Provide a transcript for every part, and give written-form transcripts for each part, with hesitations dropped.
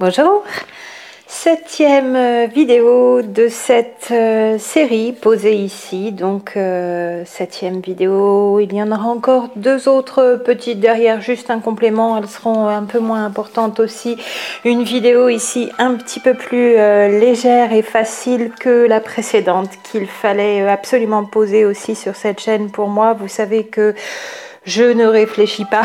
Bonjour, septième vidéo de cette série posée ici, donc septième vidéo, il y en aura encore deux autres petites derrière, juste un complément, elles seront un peu moins importantes aussi, une vidéo ici un petit peu plus légère et facile que la précédente, qu'il fallait absolument poser aussi sur cette chaîne pour moi. Vous savez que je ne réfléchis pas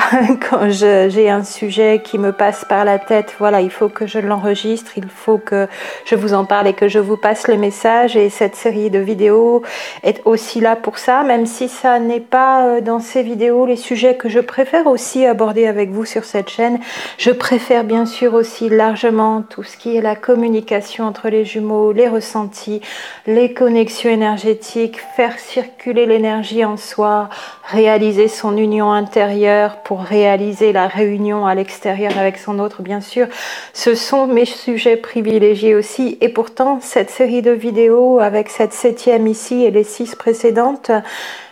quand j'ai un sujet qui me passe par la tête. Voilà, il faut que je l'enregistre, il faut que je vous en parle et que je vous passe le message. Et cette série de vidéos est aussi là pour ça, même si ça n'est pas dans ces vidéos les sujets que je préfère aussi aborder avec vous sur cette chaîne. Je préfère bien sûr aussi largement tout ce qui est la communication entre les jumeaux, les ressentis, les connexions énergétiques, faire circuler l'énergie en soi, réaliser son union intérieure pour réaliser la réunion à l'extérieur avec son autre, bien sûr. Ce sont mes sujets privilégiés aussi. Et pourtant, cette série de vidéos avec cette septième ici et les 6 précédentes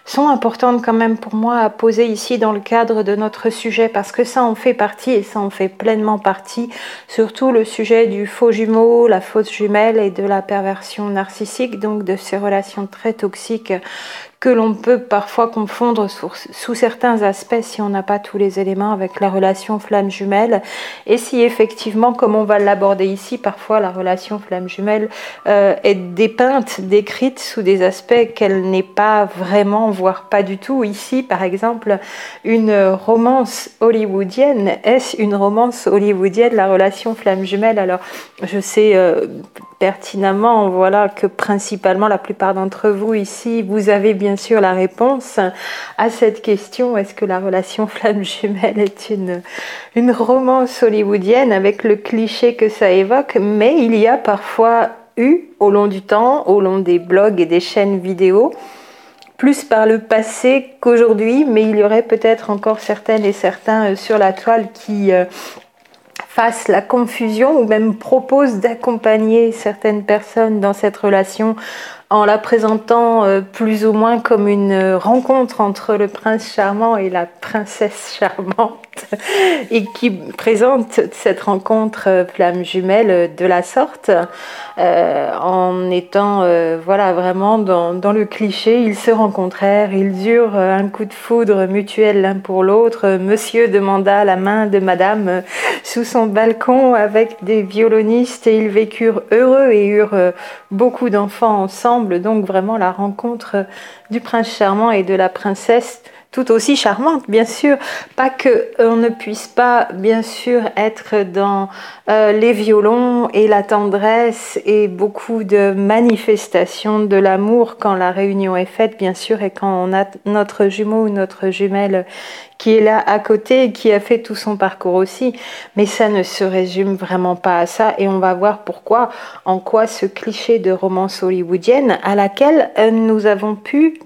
sont importantes quand même pour moi à poser ici dans le cadre de notre sujet, parce que ça en fait partie et ça en fait pleinement partie, surtout le sujet du faux jumeau, la fausse jumelle et de la perversion narcissique, donc de ces relations très toxiques que l'on peut parfois confondre sous certains aspects si on n'a pas tous les éléments avec la relation flamme jumelle, et si effectivement, comme on va l'aborder ici, parfois la relation flamme jumelle est dépeinte, décrite sous des aspects qu'elle n'est pas vraiment, voire pas du tout. Ici par exemple, une romance hollywoodienne, est-ce une romance hollywoodienne, la relation flamme jumelle? Alors je sais pertinemment, voilà, que principalement la plupart d'entre vous ici, vous avez bien sûr la réponse à cette question. Est-ce que la relation flamme jumelle est une romance hollywoodienne avec le cliché que ça évoque? Mais il y a parfois eu, au long du temps, au long des blogs et des chaînes vidéo, plus par le passé qu'aujourd'hui, mais il y aurait peut-être encore certaines et certains sur la toile qui fassent la confusion ou même proposent d'accompagner certaines personnes dans cette relation en la présentant plus ou moins comme une rencontre entre le prince charmant et la princesse charmante, et qui présente cette rencontre flamme jumelle de la sorte, en étant voilà, vraiment dans le cliché. Ils se rencontrèrent, ils eurent un coup de foudre mutuel l'un pour l'autre. Monsieur demanda la main de madame sous son balcon avec des violonistes, et ils vécurent heureux et eurent beaucoup d'enfants ensemble. Donc vraiment la rencontre du prince charmant et de la princesse, tout aussi charmante, bien sûr. Pas que on ne puisse pas, bien sûr, être dans les violons et la tendresse et beaucoup de manifestations de l'amour quand la réunion est faite, bien sûr, et quand on a notre jumeau ou notre jumelle qui est là à côté et qui a fait tout son parcours aussi. Mais ça ne se résume vraiment pas à ça, et on va voir pourquoi, en quoi ce cliché de romance hollywoodienne, à laquelle nous avons pu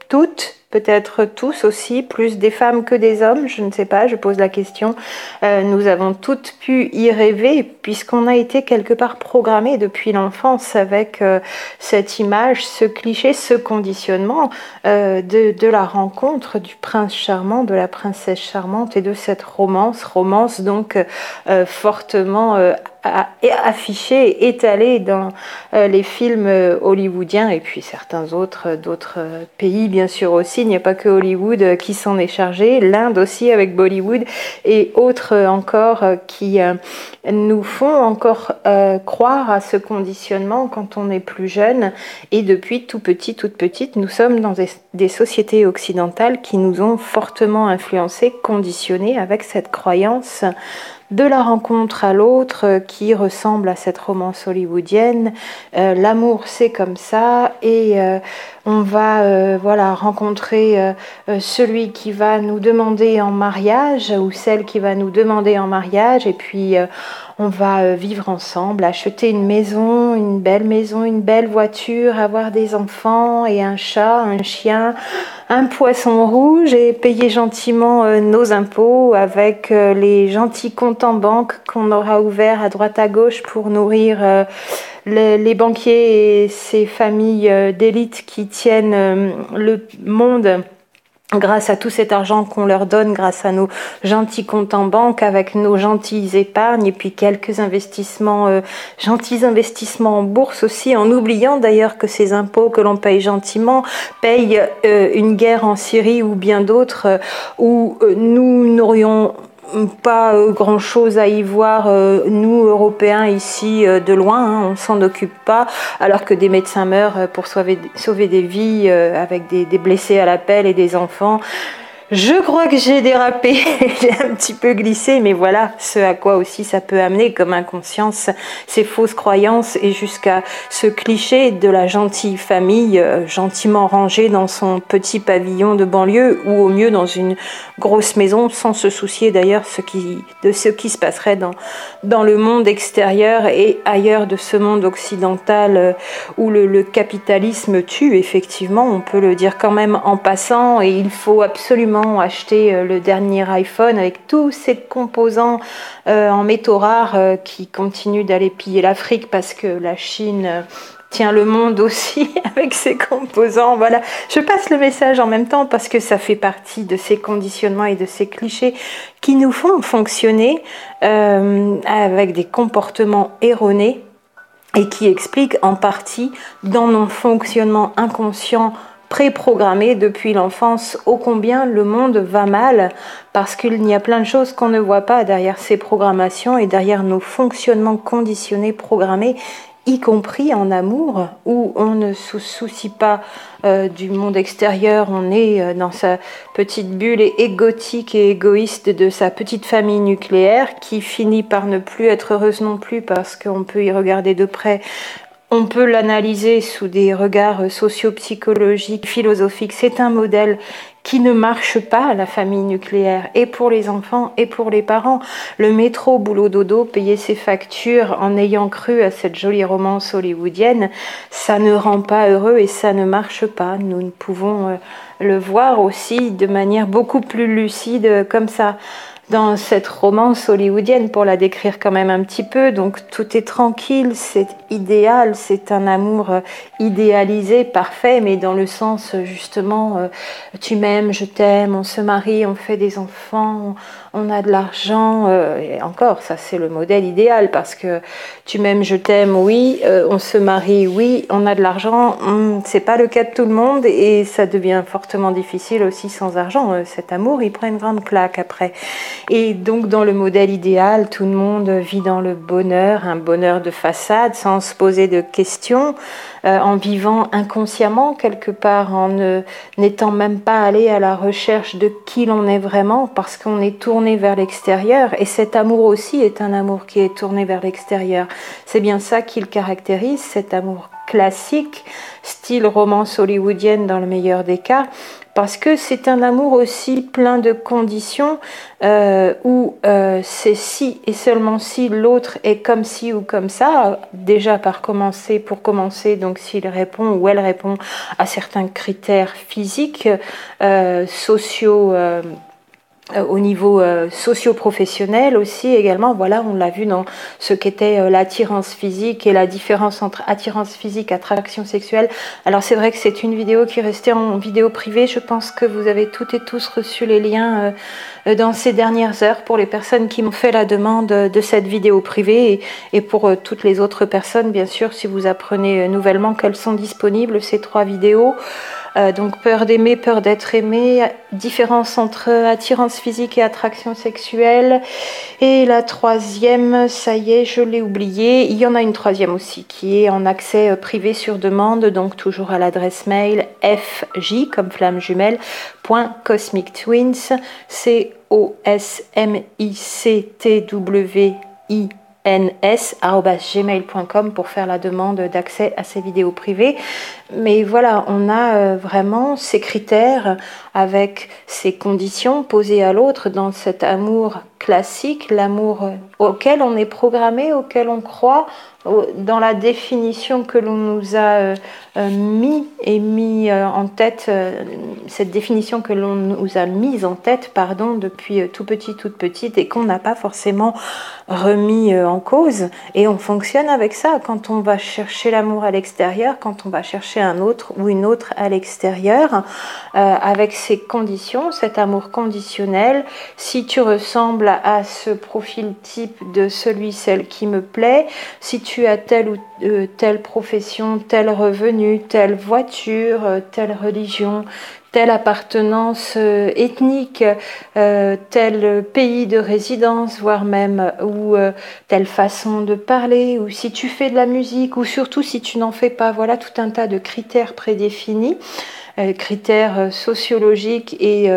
toutes, peut-être tous aussi, plus des femmes que des hommes, je ne sais pas, je pose la question, nous avons toutes pu y rêver, puisqu'on a été quelque part programmés depuis l'enfance avec cette image, ce cliché, ce conditionnement de la rencontre du prince charmant, de la princesse charmante, et de cette romance donc fortement affiché, étalé dans les films hollywoodiens, et puis certains d'autres pays bien sûr aussi. Il n'y a pas que Hollywood qui s'en est chargé, l'Inde aussi avec Bollywood, et autres encore qui nous font encore croire à ce conditionnement quand on est plus jeune. Et depuis tout petit, toute petite, nous sommes dans des sociétés occidentales qui nous ont fortement influencés, conditionnés avec cette croyance de la rencontre à l'autre qui ressemble à cette romance hollywoodienne. L'amour, c'est comme ça, et on va voilà, rencontrer celui qui va nous demander en mariage, ou celle qui va nous demander en mariage, et puis on va vivre ensemble, acheter une maison, une belle voiture, avoir des enfants et un chat, un chien, un poisson rouge, et payer gentiment nos impôts avec les gentils comptes en banque qu'on aura ouverts à droite à gauche pour nourrir les banquiers et ces familles d'élite qui tiennent le monde grâce à tout cet argent qu'on leur donne, grâce à nos gentils comptes en banque, avec nos gentilles épargnes et puis quelques investissements, gentils investissements en bourse aussi, en oubliant d'ailleurs que ces impôts que l'on paye gentiment payent une guerre en Syrie ou bien d'autres où nous n'aurions pas grand chose à y voir, nous Européens ici de loin, hein, on s'en occupe pas, alors que des médecins meurent pour sauver des vies avec des blessés à la pelle et des enfants. Je crois que j'ai dérapé, j'ai un petit peu glissé, mais voilà ce à quoi aussi ça peut amener comme inconscience, ces fausses croyances et jusqu'à ce cliché de la gentille famille gentiment rangée dans son petit pavillon de banlieue ou au mieux dans une grosse maison sans se soucier d'ailleurs de ce qui se passerait dans le monde extérieur et ailleurs de ce monde occidental où le capitalisme tue effectivement, on peut le dire quand même en passant et il faut absolument acheter le dernier iPhone avec tous ces composants en métaux rares qui continuent d'aller piller l'Afrique parce que la Chine tient le monde aussi avec ses composants. Voilà, je passe le message en même temps parce que ça fait partie de ces conditionnements et de ces clichés qui nous font fonctionner avec des comportements erronés et qui expliquent en partie dans nos fonctionnements inconscients préprogrammé depuis l'enfance ô combien le monde va mal parce qu'il y a plein de choses qu'on ne voit pas derrière ces programmations et derrière nos fonctionnements conditionnés programmés, y compris en amour où on ne se soucie pas du monde extérieur, on est dans sa petite bulle égotique et égoïste de sa petite famille nucléaire qui finit par ne plus être heureuse non plus parce qu'on peut y regarder de près. On peut l'analyser sous des regards socio-psychologiques, philosophiques. C'est un modèle qui ne marche pas, la famille nucléaire, et pour les enfants et pour les parents. Le métro, boulot, dodo, payer ses factures en ayant cru à cette jolie romance hollywoodienne, ça ne rend pas heureux et ça ne marche pas. Nous pouvons le voir aussi de manière beaucoup plus lucide comme ça. Dans cette romance hollywoodienne, pour la décrire quand même un petit peu, donc tout est tranquille, c'est idéal, c'est un amour idéalisé, parfait, mais dans le sens justement, tu m'aimes, je t'aime, on se marie, on fait des enfants, on a de l'argent, et encore, ça c'est le modèle idéal, parce que tu m'aimes, je t'aime, oui, on se marie, oui, on a de l'argent, c'est pas le cas de tout le monde, et ça devient fortement difficile aussi sans argent, cet amour, il prend une grande claque après. Et donc dans le modèle idéal, tout le monde vit dans le bonheur, un bonheur de façade, sans se poser de questions, en vivant inconsciemment quelque part, n'étant même pas allé à la recherche de qui l'on est vraiment, parce qu'on est tourné vers l'extérieur. Et cet amour aussi est un amour qui est tourné vers l'extérieur. C'est bien ça qui le caractérise, cet amour classique, style romance hollywoodienne dans le meilleur des cas, parce que c'est un amour aussi plein de conditions où c'est si et seulement si l'autre est comme ci ou comme ça, déjà pour commencer, donc s'il répond ou elle répond à certains critères physiques, sociaux, au niveau socio-professionnel aussi également, voilà, on l'a vu dans ce qu'était l'attirance physique et la différence entre attirance physique et attraction sexuelle. Alors c'est vrai que c'est une vidéo qui est restée en vidéo privée, je pense que vous avez toutes et tous reçu les liens dans ces dernières heures pour les personnes qui m'ont fait la demande de cette vidéo privée et pour toutes les autres personnes, bien sûr, si vous apprenez nouvellement qu'elles sont disponibles, ces 3 vidéos. Donc peur d'aimer, peur d'être aimé, différence entre attirance physique et attraction sexuelle. Et la 3e, ça y est, je l'ai oublié. Il y en a une 3e aussi qui est en accès privé sur demande, donc toujours à l'adresse mail fj comme flamme jumelle .cosmictwins cosmictwins@gmail.com pour faire la demande d'accès à ces vidéos privées. Mais voilà, on a vraiment ces critères avec ces conditions posées à l'autre dans cet amour classique, l'amour auquel on est programmé, auquel on croit, dans la définition que l'on nous a mis en tête, cette définition que l'on nous a mise en tête, pardon, depuis tout petit, toute petite, et qu'on n'a pas forcément remis en cause. Et on fonctionne avec ça quand on va chercher l'amour à l'extérieur, quand on va chercher un autre ou une autre à l'extérieur, avec ces conditions, cet amour conditionnel. Si tu ressembles à ce profil type de celui, celle qui me plaît, si tu as telle ou telle profession, tel revenu, telle voiture, telle religion, telle appartenance ethnique, tel pays de résidence, voire même, ou telle façon de parler, ou si tu fais de la musique, ou surtout si tu n'en fais pas, voilà tout un tas de critères prédéfinis, critères sociologiques et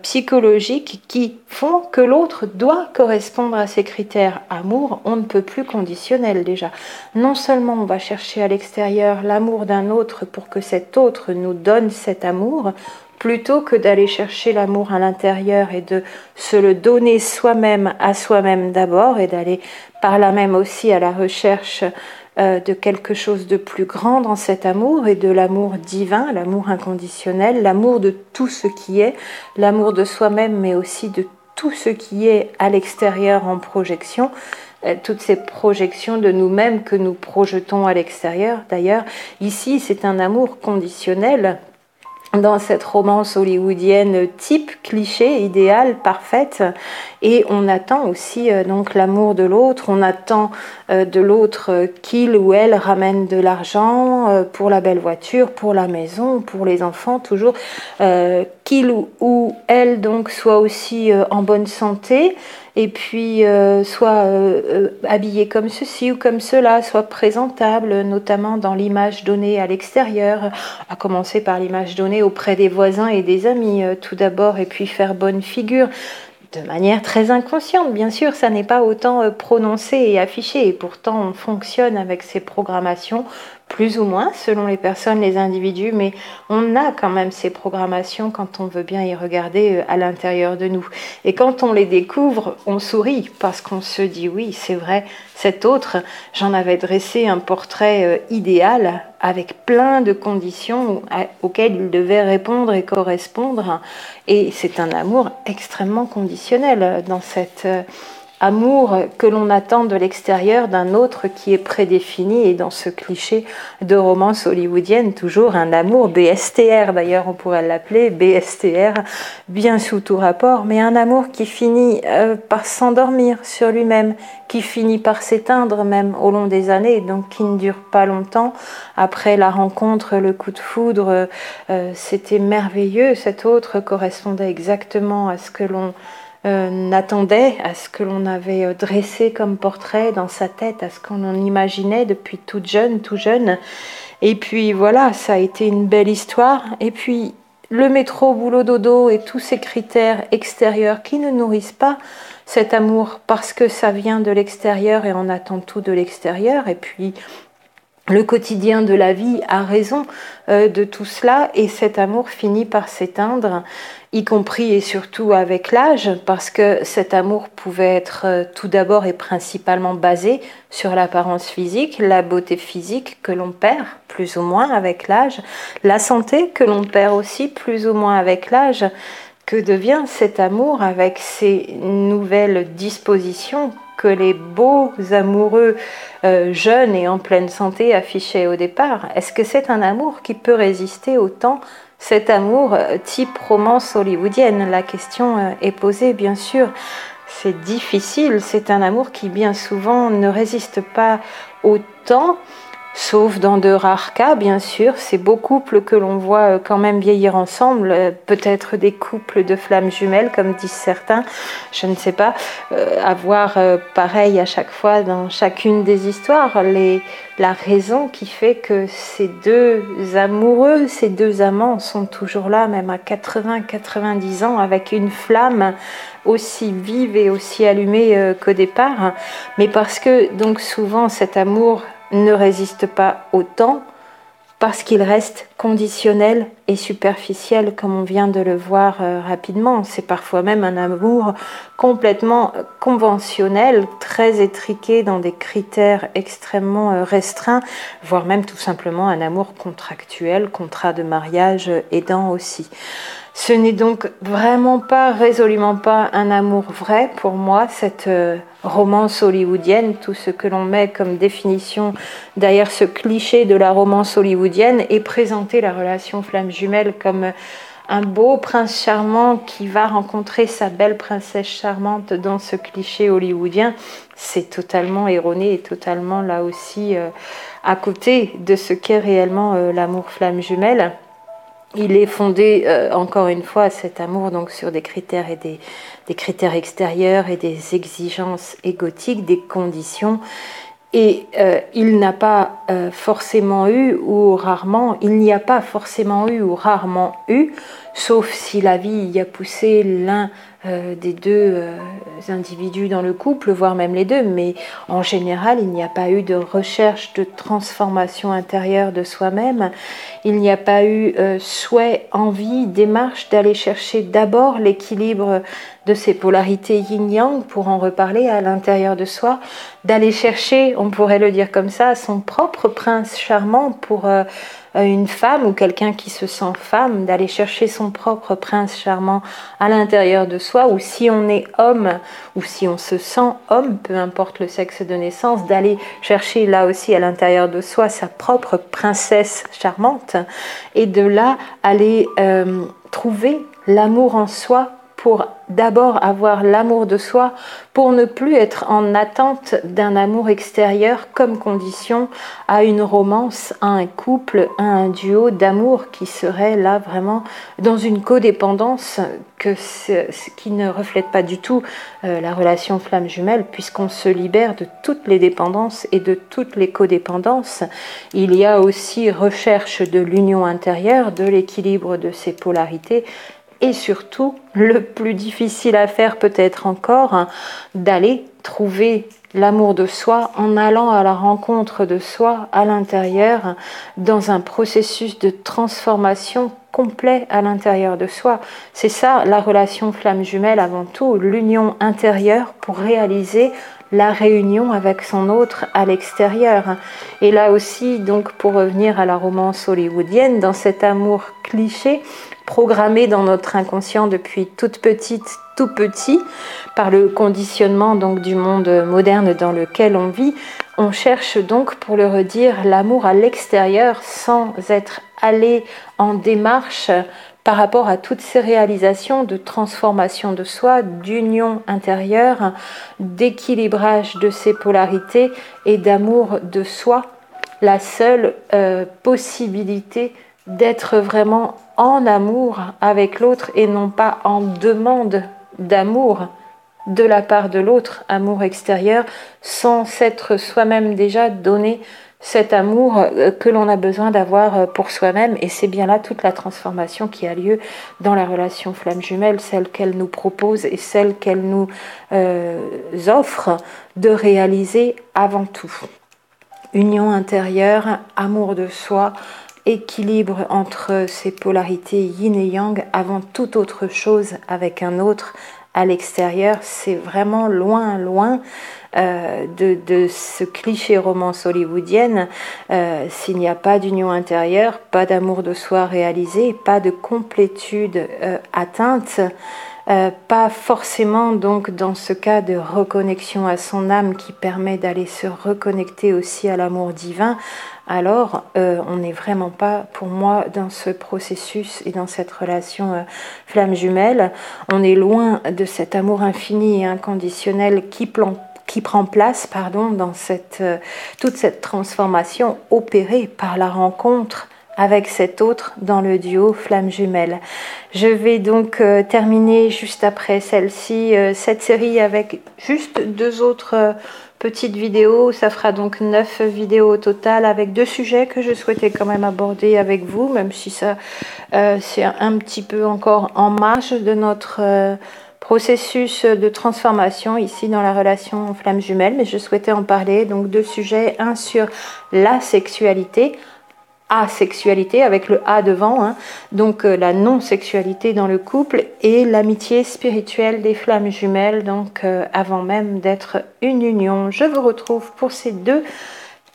psychologiques qui font que l'autre doit correspondre à ces critères. Amour, on ne peut plus conditionnel déjà. Non seulement on va chercher à l'extérieur l'amour d'un autre pour que cet autre nous donne cet amour, plutôt que d'aller chercher l'amour à l'intérieur et de se le donner soi-même à soi-même d'abord et d'aller par là même aussi à la recherche de quelque chose de plus grand dans cet amour et de l'amour divin, l'amour inconditionnel, l'amour de tout ce qui est, l'amour de soi-même mais aussi de tout ce qui est à l'extérieur en projection, toutes ces projections de nous-mêmes que nous projetons à l'extérieur. D'ailleurs, ici c'est un amour conditionnel. Dans cette romance hollywoodienne type, cliché, idéale, parfaite, et on attend aussi donc l'amour de l'autre, on attend de l'autre qu'il ou elle ramène de l'argent pour la belle voiture, pour la maison, pour les enfants, toujours qu'il ou elle donc soit aussi en bonne santé, et puis soit habillé comme ceci ou comme cela, soit présentable, notamment dans l'image donnée à l'extérieur, à commencer par l'image donnée auprès des voisins et des amis tout d'abord, et puis faire bonne figure, de manière très inconsciente, bien sûr, ça n'est pas autant prononcé et affiché, et pourtant on fonctionne avec ces programmations, plus ou moins, selon les personnes, les individus, mais on a quand même ces programmations quand on veut bien y regarder à l'intérieur de nous. Et quand on les découvre, on sourit, parce qu'on se dit, oui, c'est vrai, cet autre, j'en avais dressé un portrait idéal, avec plein de conditions auxquelles il devait répondre et correspondre, et c'est un amour extrêmement conditionnel dans cet amour que l'on attend de l'extérieur d'un autre qui est prédéfini, et dans ce cliché de romance hollywoodienne, toujours un amour BSTR, d'ailleurs on pourrait l'appeler BSTR, bien sous tout rapport, mais un amour qui finit par s'endormir sur lui-même, qui finit par s'éteindre même au long des années, donc qui ne dure pas longtemps. Après la rencontre, le coup de foudre, c'était merveilleux, cet autre correspondait exactement à ce que l'on attendait, à ce que l'on avait dressé comme portrait dans sa tête, à ce qu'on en imaginait depuis toute jeune, tout jeune. Et puis voilà, ça a été une belle histoire. Et puis le métro, boulot, dodo et tous ces critères extérieurs qui ne nourrissent pas cet amour parce que ça vient de l'extérieur et on attend tout de l'extérieur. Et puis le quotidien de la vie a raison de tout cela, et cet amour finit par s'éteindre, y compris et surtout avec l'âge, parce que cet amour pouvait être tout d'abord et principalement basé sur l'apparence physique, la beauté physique que l'on perd plus ou moins avec l'âge, la santé que l'on perd aussi plus ou moins avec l'âge. Que devient cet amour avec ces nouvelles dispositions que les beaux amoureux jeunes et en pleine santé affichaient au départ? Est-ce que c'est un amour qui peut résister au temps, cet amour type romance hollywoodienne? La question est posée, bien sûr. C'est difficile, c'est un amour qui bien souvent ne résiste pas au temps, sauf dans de rares cas, bien sûr. C'est beaux couples que l'on voit quand même vieillir ensemble, peut-être des couples de flammes jumelles, comme disent certains, je ne sais pas, avoir pareil à chaque fois dans chacune des histoires, la raison qui fait que ces deux amoureux, ces deux amants sont toujours là, même à 80-90 ans, avec une flamme aussi vive et aussi allumée qu'au départ, mais parce que donc souvent cet amour ne résiste pas au temps, parce qu'il reste conditionnel et superficiel, comme on vient de le voir rapidement. C'est parfois même un amour complètement conventionnel, très étriqué dans des critères extrêmement restreints, voire même tout simplement un amour contractuel, contrat de mariage aidant aussi. Ce n'est donc vraiment pas, résolument pas un amour vrai pour moi, cette romance hollywoodienne, tout ce que l'on met comme définition derrière ce cliché de la romance hollywoodienne, et présenter la relation flamme jumelle comme un beau prince charmant qui va rencontrer sa belle princesse charmante dans ce cliché hollywoodien, c'est totalement erroné et totalement là aussi à côté de ce qu'est réellement l'amour flamme jumelle. Il est fondé, encore une fois, cet amour donc sur des critères et des critères extérieurs et des exigences égotiques, des conditions. Et il n'a pas forcément eu ou rarement, il n'y a pas forcément eu ou rarement eu, sauf si la vie y a poussé l'un des deux individus dans le couple, voire même les deux, mais en général, il n'y a pas eu de recherche de transformation intérieure de soi-même, il n'y a pas eu souhait, envie, démarche d'aller chercher d'abord l'équilibre de ces polarités yin-yang, pour en reparler à l'intérieur de soi, d'aller chercher, on pourrait le dire comme ça, son propre prince charmant pour une femme ou quelqu'un qui se sent femme, d'aller chercher son propre prince charmant à l'intérieur de soi, ou si on est homme, ou si on se sent homme, peu importe le sexe de naissance, d'aller chercher là aussi à l'intérieur de soi sa propre princesse charmante, et de là aller trouver l'amour en soi, pour d'abord avoir l'amour de soi, pour ne plus être en attente d'un amour extérieur comme condition à une romance, à un couple, à un duo d'amour qui serait là vraiment dans une codépendance qui ne reflète pas du tout la relation flamme jumelle, puisqu'on se libère de toutes les dépendances et de toutes les codépendances. Il y a aussi recherche de l'union intérieure, de l'équilibre de ces polarités, et surtout, le plus difficile à faire peut-être encore, d'aller trouver l'amour de soi en allant à la rencontre de soi à l'intérieur, dans un processus de transformation complet à l'intérieur de soi. C'est ça la relation flamme jumelle avant tout, l'union intérieure pour réaliser la réunion avec son autre à l'extérieur. Et là aussi, donc, pour revenir à la romance hollywoodienne, dans cet amour cliché, programmé dans notre inconscient depuis toute petite, tout petit, par le conditionnement donc du monde moderne dans lequel on vit, on cherche donc, pour le redire, l'amour à l'extérieur sans être allé en démarche par rapport à toutes ces réalisations de transformation de soi, d'union intérieure, d'équilibrage de ces polarités et d'amour de soi, la seule possibilité d'être vraiment en amour avec l'autre et non pas en demande d'amour de la part de l'autre, amour extérieur, sans s'être soi-même déjà donné cet amour que l'on a besoin d'avoir pour soi-même. Et c'est bien là toute la transformation qui a lieu dans la relation flamme jumelle, celle qu'elle nous propose et celle qu'elle nous offre de réaliser avant tout. Union intérieure, amour de soi, équilibre entre ces polarités yin et yang avant toute autre chose avec un autre à l'extérieur. C'est vraiment loin, loin de ce cliché romance hollywoodienne. S'il n'y a pas d'union intérieure, pas d'amour de soi réalisé, pas de complétude atteinte, pas forcément donc dans ce cas de reconnexion à son âme qui permet d'aller se reconnecter aussi à l'amour divin, alors on n'est vraiment pas, pour moi, dans ce processus et dans cette relation flamme jumelle. On est loin de cet amour infini et inconditionnel qui prend place dans toute cette transformation opérée par la rencontre avec cet autre dans le duo flamme jumelle. Je vais donc terminer juste après celle-ci, cette série avec juste 2 autres petites vidéos. Ça fera donc 9 vidéos au total avec 2 sujets que je souhaitais quand même aborder avec vous, même si ça c'est un petit peu encore en marge de notre processus de transformation ici dans la relation flamme jumelle, mais je souhaitais en parler. Donc 2 sujets, un sur la sexualité, asexualité avec le A devant, hein, donc la non-sexualité dans le couple et l'amitié spirituelle des flammes jumelles, donc avant même d'être une union. Je vous retrouve pour ces deux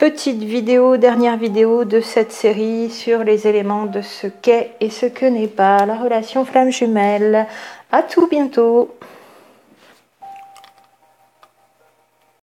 petites vidéos, dernière vidéo de cette série sur les éléments de ce qu'est et ce que n'est pas la relation flamme jumelle. À tout bientôt.